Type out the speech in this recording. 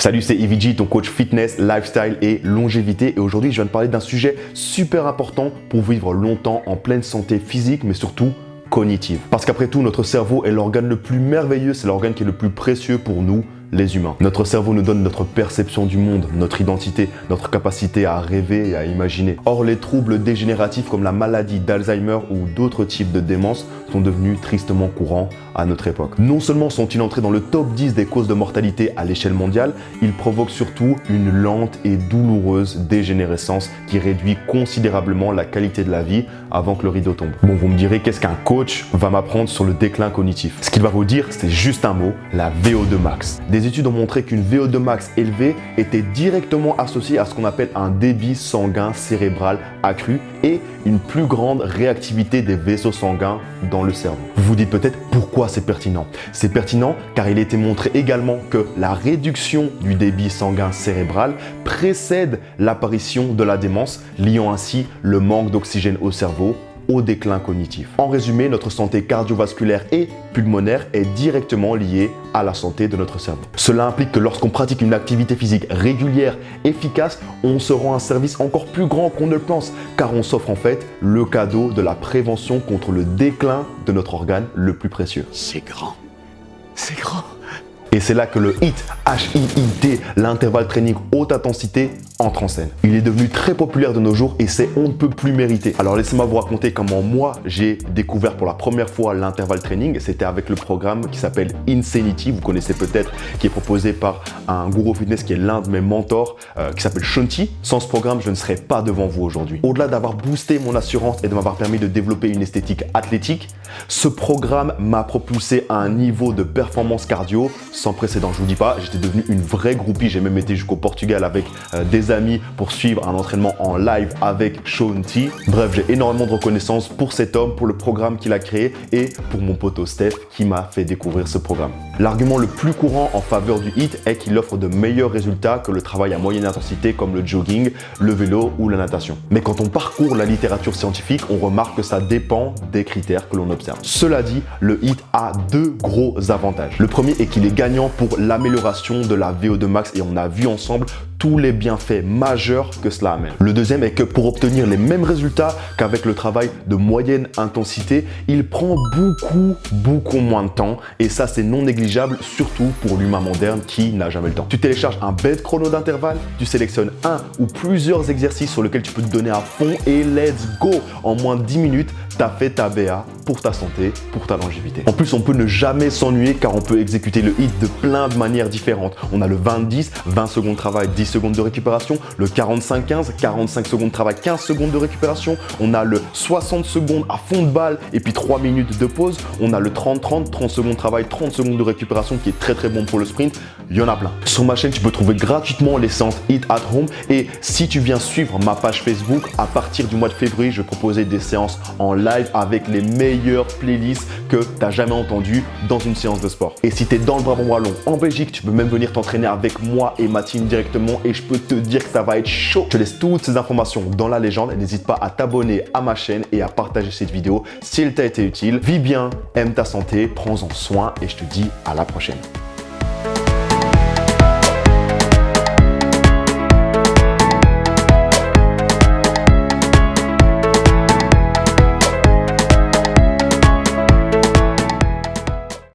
Salut, c'est EVG, ton coach fitness, lifestyle et longévité. Et aujourd'hui, je viens de parler d'un sujet super important pour vivre longtemps en pleine santé physique, mais surtout cognitive. Parce qu'après tout, notre cerveau est l'organe le plus merveilleux, c'est l'organe qui est le plus précieux pour nous, les humains. Notre cerveau nous donne notre perception du monde, notre identité, notre capacité à rêver et à imaginer. Or, les troubles dégénératifs comme la maladie d'Alzheimer ou d'autres types de démence sont devenus tristement courants à notre époque. Non seulement sont-ils entrés dans le top 10 des causes de mortalité à l'échelle mondiale, ils provoquent surtout une lente et douloureuse dégénérescence qui réduit considérablement la qualité de la vie avant que le rideau tombe. Bon, vous me direz, qu'est-ce qu'un coach va m'apprendre sur le déclin cognitif? Ce qu'il va vous dire, c'est juste un mot, la VO2 max. Des études ont montré qu'une VO2 max élevée était directement associée à ce qu'on appelle un débit sanguin cérébral accru et une plus grande réactivité des vaisseaux sanguins dans le cerveau. Vous vous dites peut-être pourquoi c'est pertinent. C'est pertinent car il a été montré également que la réduction du débit sanguin cérébral précède l'apparition de la démence, liant ainsi le manque d'oxygène au cerveau au déclin cognitif. En résumé, notre santé cardiovasculaire et pulmonaire est directement liée à la santé de notre cerveau. Cela implique que lorsqu'on pratique une activité physique régulière, efficace, on se rend un service encore plus grand qu'on ne le pense, car on s'offre en fait le cadeau de la prévention contre le déclin de notre organe le plus précieux. C'est grand. C'est grand. Et c'est là que le HIIT, H-I-I-T, l'intervalle training haute intensité, entre en scène. Il est devenu très populaire de nos jours et c'est on ne peut plus mériter. Alors laissez-moi vous raconter comment moi j'ai découvert pour la première fois l'intervalle training. C'était avec le programme qui s'appelle Insanity, vous connaissez peut-être, qui est proposé par un gourou fitness qui est l'un de mes mentors, qui s'appelle Shunti. Sans ce programme, je ne serais pas devant vous aujourd'hui. Au-delà d'avoir boosté mon assurance et de m'avoir permis de développer une esthétique athlétique, ce programme m'a propulsé à un niveau de performance cardio sans précédent. Je vous dis pas, j'étais devenu une vraie groupie. J'ai même été jusqu'au Portugal avec des amis pour suivre un entraînement en live avec Shunti. Bref, j'ai énormément de reconnaissance pour cet homme, pour le programme qu'il a créé et pour mon poteau Steph qui m'a fait découvrir ce programme. L'argument le plus courant en faveur du HIIT est qu'il offre de meilleurs résultats que le travail à moyenne intensité comme le jogging, le vélo ou la natation. Mais quand on parcourt la littérature scientifique, on remarque que ça dépend des critères que l'on observe. Cela dit, le HIIT a deux gros avantages. Le premier est qu'il est gagnant pour l'amélioration de la VO2 max et on a vu ensemble tous les bienfaits majeurs que cela amène. Le deuxième est que pour obtenir les mêmes résultats qu'avec le travail de moyenne intensité, il prend beaucoup moins de temps et ça c'est non négligeable, surtout pour l'humain moderne qui n'a jamais le temps. Tu télécharges un bête chrono d'intervalle, tu sélectionnes un ou plusieurs exercices sur lesquels tu peux te donner à fond et let's go! En moins de 10 minutes, tu as fait ta BA pour ta santé, pour ta longévité. En plus, on peut ne jamais s'ennuyer car on peut exécuter le HIIT de plein de manières différentes. On a le 20-10, 20 secondes de travail, 10 secondes de récupération, le 45-15, 45 secondes de travail, 15 secondes de récupération. On a le 60 secondes à fond de balle et puis 3 minutes de pause. On a le 30-30, 30 secondes de travail, 30 secondes de récupération qui est très bon pour le sprint. Il y en a plein. Sur ma chaîne, tu peux trouver gratuitement les séances HIIT at Home et si tu viens suivre ma page Facebook, à partir du mois de février, je vais proposer des séances en live avec les meilleures playlists que tu n'as jamais entendues dans une séance de sport. Et si tu es dans le Brabant wallon en Belgique, tu peux même venir t'entraîner avec moi et ma team directement et je peux te dire que ça va être chaud. Je te laisse toutes ces informations dans la légende et n'hésite pas à t'abonner à ma chaîne et à partager cette vidéo si elle t'a été utile. Vis bien, aime ta santé, prends-en soin et je te dis à la prochaine.